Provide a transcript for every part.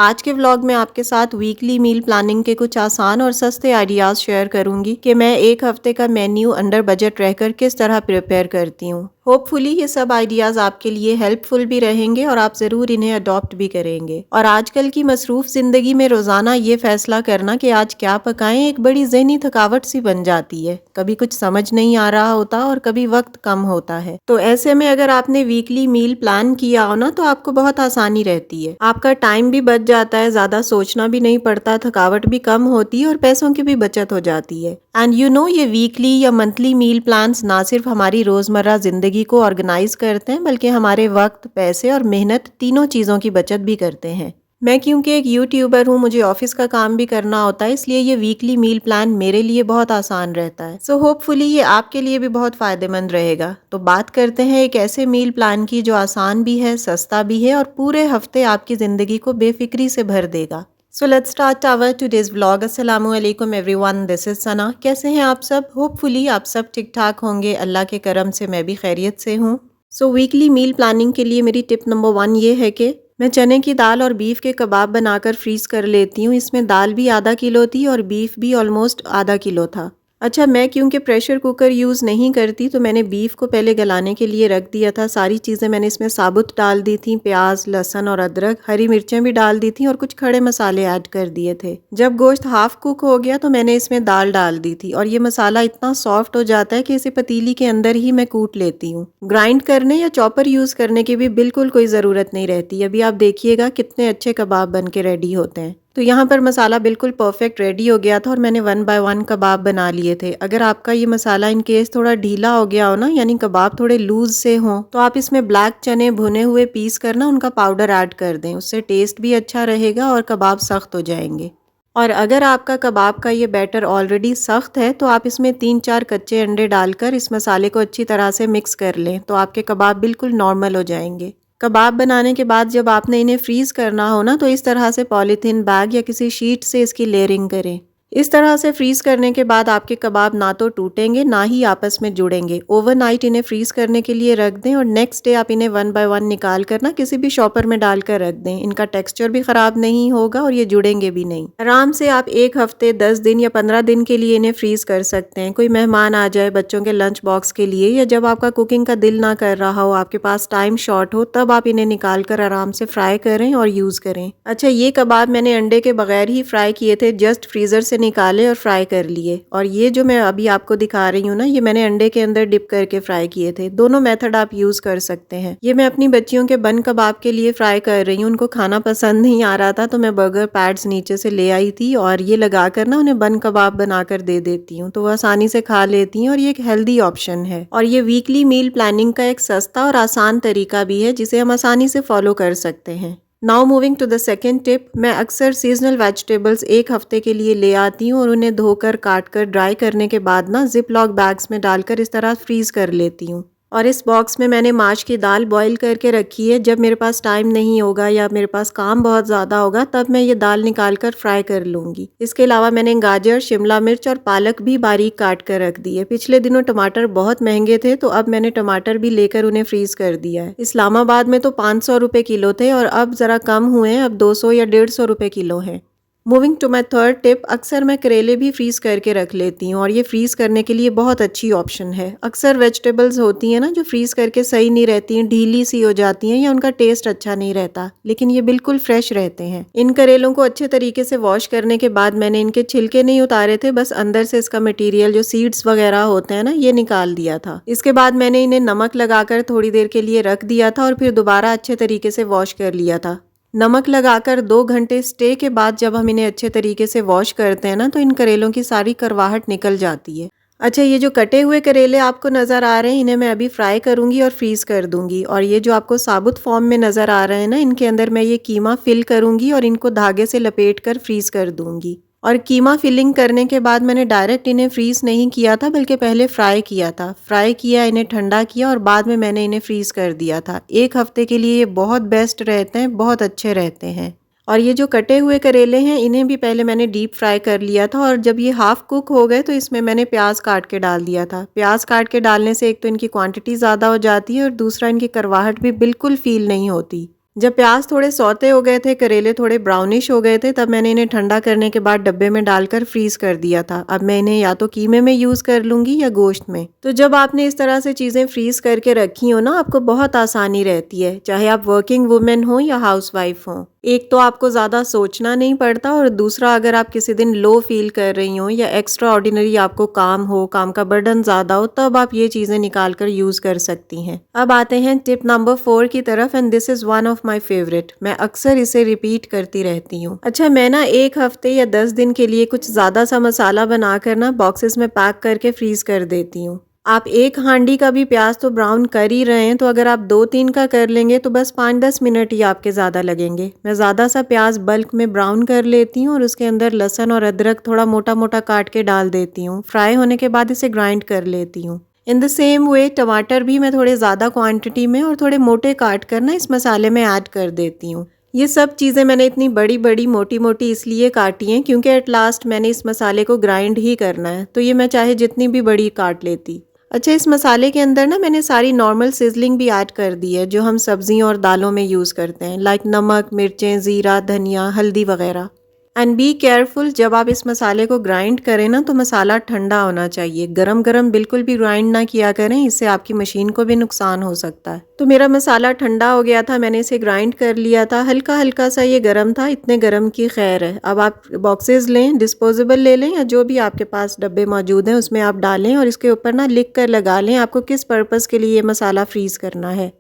आज के व्लॉग में आपके साथ वीकली मील प्लानिंग के कुछ आसान और सस्ते आइडियाज़ शेयर करूंगी कि मैं एक हफ्ते का मेन्यू अंडर बजट रहकर किस तरह प्रिपेयर करती हूँ। होपफुली ये सब आइडियाज़ आपके लिए हेल्पफुल भी रहेंगे और आप ज़रूर इन्हें अडॉप्ट भी करेंगे। और आजकल की मसरूफ़ ज़िंदगी में रोज़ाना ये फैसला करना कि आज क्या पकाएं एक बड़ी ज़हनी थकावट सी बन जाती है। कभी कुछ समझ नहीं आ रहा होता और कभी वक्त कम होता है। तो ऐसे में अगर आपने वीकली मील प्लान किया हो ना तो आपको बहुत आसानी रहती है। आपका टाइम भी बच जाता है, ज़्यादा सोचना भी नहीं पड़ता, थकावट भी कम होती है और पैसों की भी बचत हो जाती है। एंड ये वीकली या मंथली मील प्लान्स ना सिर्फ हमारी रोज़मर्रा ज़िंदगी को ऑर्गेनाइज करते हैं बल्कि हमारे वक्त, पैसे और मेहनत तीनों चीज़ों की बचत भी करते हैं। मैं क्योंकि एक यूट्यूबर हूँ, मुझे ऑफिस का काम भी करना होता है, इसलिए ये वीकली मील प्लान मेरे लिए बहुत आसान रहता है। सो होपफुली ये आपके लिए भी बहुत फ़ायदेमंद रहेगा। तो बात करते हैं एक ऐसे मील प्लान की जो आसान भी है, सस्ता भी है और पूरे हफ्ते आपकी ज़िंदगी को बेफिक्री से भर देगा। So let's start our today's vlog. अस्सलामुअलैकुम एवरीवन, दिस इज सना। कैसे हैं आप सब? होपफुली आप सब ठीक ठाक होंगे। अल्लाह के करम से मैं भी खैरियत से हूँ। सो वीकली मील प्लानिंग के लिए मेरी टिप नंबर 1 ये है कि मैं चने की दाल और बीफ के कबाब बनाकर फ्रीज कर लेती हूँ। इसमें दाल भी आधा किलो थी और बीफ भी ऑलमोस्ट आधा किलो था। अच्छा, मैं क्योंकि प्रेशर कुकर यूज़ नहीं करती तो मैंने बीफ को पहले गलाने के लिए रख दिया था। सारी चीज़ें मैंने इसमें साबुत डाल दी थी, प्याज, लहसुन और अदरक, हरी मिर्चें भी डाल दी थी और कुछ खड़े मसाले ऐड कर दिए थे। जब गोश्त हाफ कुक हो गया तो मैंने इसमें दाल डाल दी थी और ये मसाला इतना सॉफ्ट हो जाता है कि इसे पतीली के अंदर ही मैं कूट लेती हूँ। ग्राइंड करने या चॉपर यूज़ करने की भी बिल्कुल कोई ज़रूरत नहीं रहती। अभी आप देखिएगा कितने अच्छे कबाब बन के रेडी होते हैं। तो यहाँ पर मसाला बिल्कुल परफेक्ट रेडी हो गया था और मैंने 1 बाय 1 कबाब बना लिए थे। अगर आपका ये मसाला इन केस थोड़ा ढीला हो गया हो ना, यानी कबाब थोड़े लूज से हो, तो आप इसमें ब्लैक चने भुने हुए पीस कर ना उनका पाउडर ऐड कर दें। उससे टेस्ट भी अच्छा रहेगा और कबाब सख्त हो जाएंगे। और अगर आपका कबाब का ये बैटर ऑलरेडी सख्त है तो आप इसमें 3-4 कच्चे अंडे डालकर इस मसाले को अच्छी तरह से मिक्स कर लें, तो आपके कबाब बिल्कुल नॉर्मल हो जाएंगे। कबाब बनाने के बाद जब आपने इन्हें फ्रीज़ करना हो ना तो इस तरह से पॉलीथीन बैग या किसी शीट से इसकी लेयरिंग करें। इस तरह से फ्रीज़ करने के बाद आपके कबाब ना तो टूटेंगे ना ही आपस में जुड़ेंगे। ओवरनाइट इन्हें फ्रीज़ करने के लिए रख दें और नेक्स्ट डे आप इन्हें 1 बाय 1 निकाल कर ना किसी भी शॉपर में डालकर रख दें। इनका टेक्सचर भी ख़राब नहीं होगा और ये जुड़ेंगे भी नहीं। आराम से आप 1 हफ्ते, 10 दिन या 15 दिन के लिए इन्हें फ्रीज़ कर सकते हैं। कोई मेहमान आ जाए बच्चों के लंच बॉक्स के लिए, या जब आपका कुकिंग का दिल ना कर रहा हो, आपके पास टाइम शॉर्ट हो, तब आप इन्हें निकाल कर आराम से फ्राई करें और यूज़ करें। अच्छा, ये कबाब मैंने अंडे के बगैर ही फ्राई किए थे, जस्ट फ्रीज़र से निकाले और फ्राई कर लिए। और ये जो मैं अभी आपको दिखा रही हूँ ना, ये मैंने अंडे के अंदर डिप करके फ्राई किए थे। दोनों मेथड आप यूज़ कर सकते हैं। ये मैं अपनी बच्चियों के बन कबाब के लिए फ्राई कर रही हूँ। उनको खाना पसंद नहीं आ रहा था तो मैं बर्गर पैड्स नीचे से ले आई थी और ये लगाकर ना उन्हें बन कबाब बनाकर दे देती हूँ, तो वो आसानी से खा लेती हैं और ये एक हेल्दी ऑप्शन है। और ये वीकली मील प्लानिंग का एक सस्ता और आसान तरीका भी है जिसे हम आसानी से फॉलो कर सकते हैं। Now moving to the second tip. मैं अक्सर सीजनल वेजिटेबल्स एक हफ्ते के लिए ले आती हूँ और उन्हें धोकर, काट कर, ड्राई करने के बाद ना जिप लॉक बैग्स में डालकर इस तरह फ्रीज कर लेती हूँ। और इस बॉक्स में मैंने माश की दाल बॉईल करके रखी है। जब मेरे पास टाइम नहीं होगा या मेरे पास काम बहुत ज़्यादा होगा तब मैं ये दाल निकाल कर फ्राई कर लूँगी। इसके अलावा मैंने गाजर, शिमला मिर्च और पालक भी बारीक काट कर रख दी है। पिछले दिनों टमाटर बहुत महंगे थे तो अब मैंने टमाटर भी लेकर उन्हें फ्रीज कर दिया है। इस्लामाबाद में तो 500 रुपये किलो थे और अब ज़रा कम हुए हैं, अब 200 या 150 रुपये किलो हैं। Moving to my third tip. अक्सर मैं करेले भी फ्रीज करके रख लेती हूँ और ये फ्रीज करने के लिए बहुत अच्छी ऑप्शन है। अक्सर वेजिटेबल्स होती हैं ना जो फ्रीज करके सही नहीं रहती हैं, ढीली सी हो जाती हैं या उनका टेस्ट अच्छा नहीं रहता, लेकिन ये बिल्कुल फ्रेश रहते हैं। इन करेलों को अच्छे तरीके से वॉश करने के बाद मैंने इनके छिलके नहीं उतारे थे, बस अंदर से इसका मटीरियल जो सीड्स वगैरह होते हैं ना, ये निकाल दिया था। इसके बाद मैंने इन्हें नमक लगाकर थोड़ी देर के लिए रख दिया था और फिर दोबारा अच्छे तरीके से वॉश कर लिया था। नमक लगाकर 2 घंटे स्टे के बाद जब हम इन्हें अच्छे तरीके से वॉश करते हैं ना तो इन करेलों की सारी करवाहट निकल जाती है। अच्छा, ये जो कटे हुए करेले आपको नज़र आ रहे हैं इन्हें मैं अभी फ्राई करूंगी और फ्रीज कर दूंगी। और ये जो आपको साबुत फॉर्म में नज़र आ रहे हैं ना, इनके अंदर मैं ये कीमा फिल करूंगी और इनको धागे से लपेट कर फ्रीज कर दूंगी। और कीमा फिलिंग करने के बाद मैंने डायरेक्ट इन्हें फ्रीज नहीं किया था बल्कि पहले फ्राई किया था। फ्राई किया, इन्हें ठंडा किया और बाद में मैंने इन्हें फ्रीज कर दिया था। 1 हफ्ते के लिए ये बहुत बेस्ट रहते हैं, बहुत अच्छे रहते हैं। और ये जो कटे हुए करेले हैं इन्हें भी पहले मैंने डीप फ्राई कर लिया था और जब ये हाफ कुक हो गए तो इसमें मैंने प्याज काट के डाल दिया था। प्याज काट के डालने से एक तो इनकी क्वांटिटी ज़्यादा हो जाती है और दूसरा इनकी करवाहट भी बिल्कुल फील नहीं होती। जब प्याज थोड़े सौते हो गए थे, करेले थोड़े ब्राउनिश हो गए थे, तब मैंने इन्हें ठंडा करने के बाद डब्बे में डालकर फ्रीज कर दिया था। अब मैं इन्हें या तो कीमे में यूज कर लूंगी या गोश्त में। तो जब आपने इस तरह से चीजें फ्रीज करके रखी हो ना, आपको बहुत आसानी रहती है, चाहे आप वर्किंग वुमेन हो या हाउसवाइफ हो। एक तो आपको ज्यादा सोचना नहीं पड़ता, और दूसरा अगर आप किसी दिन लो फील कर रही हो या एक्स्ट्रा ऑर्डिनरी आपको काम हो, काम का बर्डन ज्यादा हो, तब आप ये चीजें निकाल कर यूज कर सकती हैं। अब आते हैं टिप नंबर 4 की तरफ, and this is one of my favourite. मैं अक्सर इसे रिपीट करती रहती हूँ। अच्छा, मैं ना 1 हफ्ते या 10 दिन के लिए कुछ ज्यादा सा मसाला बनाकर ना बॉक्सेस में पैक करके फ्रीज कर देती हूँ। आप 1 हांडी का भी प्याज तो ब्राउन कर ही रहे हैं, तो अगर आप 2-3 का कर लेंगे तो बस 5-10 मिनट ही आपके ज़्यादा लगेंगे। मैं ज़्यादा सा प्याज बल्क में ब्राउन कर लेती हूँ और उसके अंदर लहसुन और अदरक थोड़ा मोटा मोटा काट के डाल देती हूँ। फ्राई होने के बाद इसे ग्राइंड कर लेती हूँ। इन द सेम वे टमाटर भी मैं थोड़े ज़्यादा क्वांटिटी में और थोड़े मोटे काट कर ना इस मसाले में ऐड कर देती हूँ। ये सब चीज़ें मैंने इतनी बड़ी बड़ी मोटी मोटी इसलिए काटी हैं क्योंकि एट लास्ट मैंने इस मसाले को ग्राइंड ही करना है, तो ये मैं चाहे जितनी भी बड़ी काट लेती। अच्छा, इस मसाले के अंदर ना मैंने सारी नॉर्मल सिजलिंग भी ऐड कर दी है जो हम सब्जियों और दालों में यूज़ करते हैं, लाइक नमक, मिर्चें, ज़ीरा, धनिया, हल्दी वगैरह। एंड बी केयरफुल, जब आप इस मसाले को ग्राइंड करें ना तो मसाला ठंडा होना चाहिए। गरम गरम बिल्कुल भी ग्राइंड ना किया करें, इससे आपकी मशीन को भी नुकसान हो सकता है। तो मेरा मसाला ठंडा हो गया था, मैंने इसे ग्राइंड कर लिया था। हल्का हल्का सा ये गरम था, इतने गरम की खैर है। अब आप बॉक्सेस लें, डिस्पोजेबल ले लें या जो भी आपके पास डब्बे मौजूद हैं उसमें आप डालें, और इसके ऊपर ना लिख कर लगा लें आपको किस पर्पज़ के लिए ये मसाला फ्रीज़ करना है।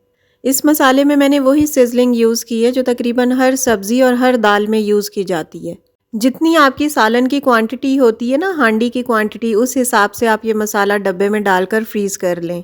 इस मसाले में मैंने वही सिजलिंग यूज़ की है जो तकरीबन हर सब्ज़ी और हर दाल में यूज़ की जाती है। जितनी आपकी सालन की क्वांटिटी होती है ना, हांडी की क्वांटिटी, उस हिसाब से आप ये मसाला डब्बे में डालकर फ्रीज़ कर लें।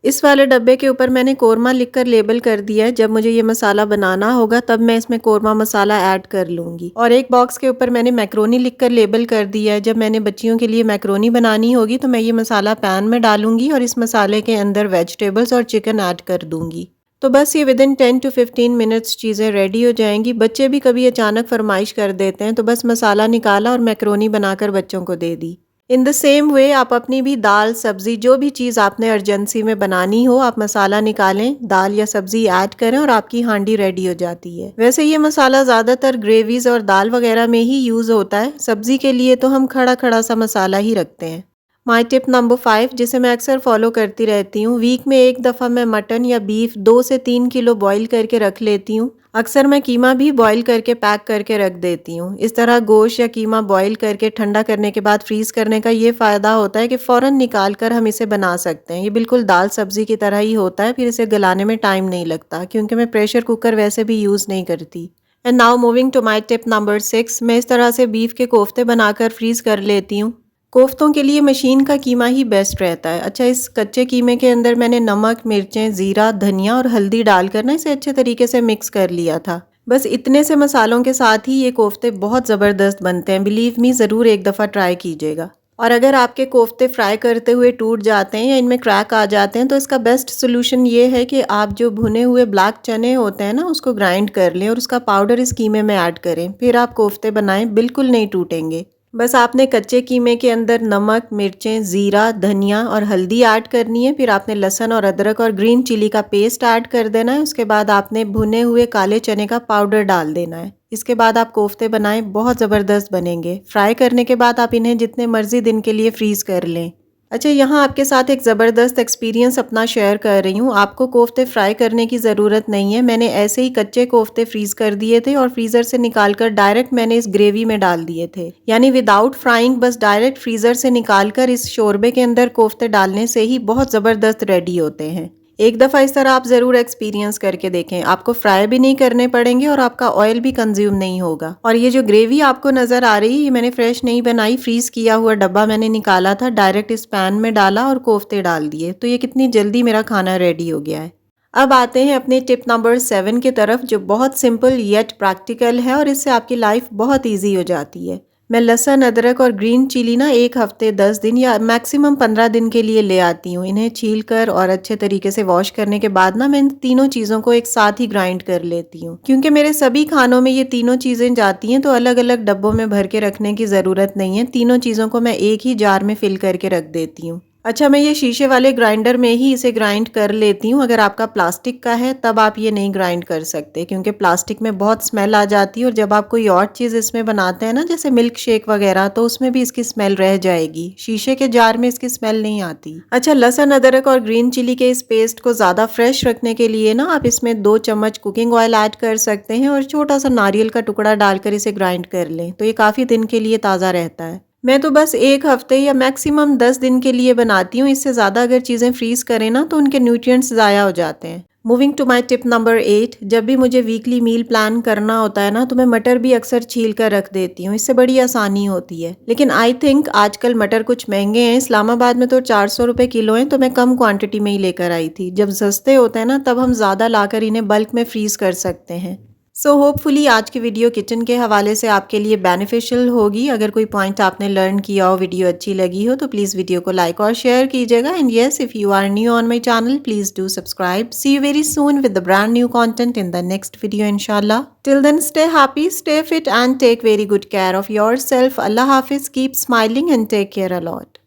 इस वाले डब्बे के ऊपर मैंने कोरमा लिखकर लेबल कर दिया है। जब मुझे ये मसाला बनाना होगा तब मैं इसमें कोरमा मसाला ऐड कर लूँगी। और एक बॉक्स के ऊपर मैंने मैक्रोनी लिखकर लेबल कर दिया है। जब मैंने बच्चियों के लिए मैक्रोनी बनानी होगी तो मैं ये मसाला पैन में डालूंगी और इस मसाले के अंदर वेजिटेबल्स और चिकन ऐड कर दूँगी। तो बस ये विदिन 10 to 15 मिनट्स चीज़ें रेडी हो जाएंगी। बच्चे भी कभी अचानक फरमाइश कर देते हैं, तो बस मसाला निकाला और मैक्रोनी बनाकर बच्चों को दे दी। इन द सेम वे आप अपनी भी दाल, सब्ज़ी, जो भी चीज़ आपने अर्जेंसी में बनानी हो, आप मसाला निकालें, दाल या सब्ज़ी ऐड करें और आपकी हांडी रेडी हो जाती है। वैसे ये मसाला ज़्यादातर ग्रेवीज़ और दाल वगैरह में ही यूज़ होता है। सब्ज़ी के लिए तो हम खड़ा खड़ा सा मसाला ही रखते हैं। माई टिप नंबर 5, जिसे मैं अक्सर फॉलो करती रहती हूँ, वीक में एक दफ़ा मैं मटन या बीफ 2 से 3 किलो बॉईल करके रख लेती हूँ। अक्सर मैं कीमा भी बॉईल करके पैक करके रख देती हूँ। इस तरह गोश्त या कीमा बॉईल करके ठंडा करने के बाद फ्रीज़ करने का ये फ़ायदा होता है कि फ़ौरन निकाल कर हम इसे बना सकते हैं। ये बिल्कुल दाल सब्ज़ी की तरह ही होता है, फिर इसे गलाने में टाइम नहीं लगता, क्योंकि मैं प्रेशर कुकर वैसे भी यूज़ नहीं करती। And now moving to my tip number 6, मैं इस तरह से बीफ के कोफ्ते बनाकर फ्रीज़ कर लेती हूँ। कोफ्तों के लिए मशीन का कीमा ही बेस्ट रहता है। अच्छा, इस कच्चे कीमे के अंदर मैंने नमक, मिर्चें, ज़ीरा, धनिया और हल्दी डालकर ना इसे अच्छे तरीके से मिक्स कर लिया था। बस इतने से मसालों के साथ ही ये कोफ्ते बहुत ज़बरदस्त बनते हैं। बिलीव मी, ज़रूर एक दफ़ा ट्राई कीजिएगा। और अगर आपके कोफ्ते फ्राई करते हुए टूट जाते हैं या इनमें क्रैक आ जाते हैं, तो इसका बेस्ट सोल्यूशन ये है कि आप जो भुने हुए ब्लैक चने होते हैं ना, उसको ग्राइंड कर लें और उसका पाउडर इस कीमे में ऐड करें। फिर आप कोफ्ते बनाएं, बिल्कुल नहीं टूटेंगे। बस आपने कच्चे कीमे के अंदर नमक, मिर्चें, ज़ीरा, धनिया और हल्दी ऐड करनी है। फिर आपने लहसुन और अदरक और ग्रीन चिली का पेस्ट ऐड कर देना है। उसके बाद आपने भुने हुए काले चने का पाउडर डाल देना है। इसके बाद आप कोफ्ते बनाएं, बहुत ज़बरदस्त बनेंगे। फ्राई करने के बाद आप इन्हें जितने मर्जी दिन के लिए फ्रीज़ कर लें। अच्छा, यहाँ आपके साथ एक ज़बरदस्त एक्सपीरियंस अपना शेयर कर रही हूँ। आपको कोफ्ते फ्राई करने की ज़रूरत नहीं है। मैंने ऐसे ही कच्चे कोफ्ते फ्रीज़ कर दिए थे और फ्रीज़र से निकाल कर डायरेक्ट मैंने इस ग्रेवी में डाल दिए थे, यानी विदाउट फ्राइंग, बस डायरेक्ट फ्रीज़र से निकाल कर इस शोरबे के अंदर कोफ्ते डालने से ही बहुत ज़बरदस्त रेडी होते हैं। एक दफ़ा इस तरह आप ज़रूर एक्सपीरियंस करके देखें। आपको फ्राई भी नहीं करने पड़ेंगे और आपका ऑयल भी कंज्यूम नहीं होगा। और ये जो ग्रेवी आपको नज़र आ रही है, ये मैंने फ्रेश नहीं बनाई, फ्रीज़ किया हुआ डब्बा मैंने निकाला था, डायरेक्ट इस पैन में डाला और कोफ्ते डाल दिए, तो ये कितनी जल्दी मेरा खाना रेडी हो गया है। अब आते हैं अपने टिप नंबर 7 की तरफ, जो बहुत सिंपल येट प्रैक्टिकल है और इससे आपकी लाइफ बहुत ईजी हो जाती है। मैं लहसुन, अदरक और ग्रीन चिली ना 1 हफ्ते 10 दिन या मैक्सिमम 15 दिन के लिए ले आती हूँ। इन्हें छील कर और अच्छे तरीके से वॉश करने के बाद ना मैं इन तीनों चीज़ों को एक साथ ही ग्राइंड कर लेती हूँ। क्योंकि मेरे सभी खानों में ये तीनों चीज़ें जाती हैं, तो अलग अलग डब्बों में भर के रखने की ज़रूरत नहीं है। तीनों चीज़ों को मैं एक ही जार में फिल करके रख देती हूँ। अच्छा, मैं ये शीशे वाले ग्राइंडर में ही इसे ग्राइंड कर लेती हूँ। अगर आपका प्लास्टिक का है तब आप ये नहीं ग्राइंड कर सकते, क्योंकि प्लास्टिक में बहुत स्मेल आ जाती है और जब आप कोई और चीज़ इसमें बनाते हैं ना, जैसे मिल्क शेक वगैरह, तो उसमें भी इसकी स्मेल रह जाएगी। शीशे के जार में इसकी स्मेल नहीं आती। अच्छा, लहसुन, अदरक और ग्रीन चिली के इस पेस्ट को ज़्यादा फ्रेश रखने के लिए ना आप इसमें 2 चम्मच कुकिंग ऑयल ऐड कर सकते हैं और छोटा सा नारियल का टुकड़ा डालकर इसे ग्राइंड कर लें, तो ये काफ़ी दिन के लिए ताज़ा रहता है। मैं तो बस 1 हफ्ते या मैक्सिमम 10 दिन के लिए बनाती हूँ। इससे ज़्यादा अगर चीज़ें फ्रीज़ करें ना तो उनके न्यूट्रिएंट्स ज़ाया हो जाते हैं। Moving to my tip number 8, जब भी मुझे वीकली मील प्लान करना होता है ना तो मैं मटर भी अक्सर छील कर रख देती हूँ। इससे बड़ी आसानी होती है। लेकिन आई थिंक आजकल मटर कुछ महंगे हैं। इस्लामाबाद में तो 400 रुपये किलो हैं, तो मैं कम क्वांटिटी में ही लेकर आई थी। जब सस्ते होते हैं ना तब हम ज़्यादा लाकर इन्हें बल्क में फ्रीज़ कर सकते हैं। सो होपफुली आज की वीडियो किचन के हवाले से आपके लिए बेनिफिशियल होगी। अगर कोई पॉइंट आपने लर्न किया हो, वीडियो अच्छी लगी हो, तो प्लीज़ वीडियो को लाइक और शेयर कीजिएगा। And yes, if you are new on my channel, please do subscribe. See you very soon with the brand new content in the next video इंशाल्लाह। Till then, stay happy, stay fit and take very good care of yourself. अल्लाह हाफिज़, keep smiling and take care a lot.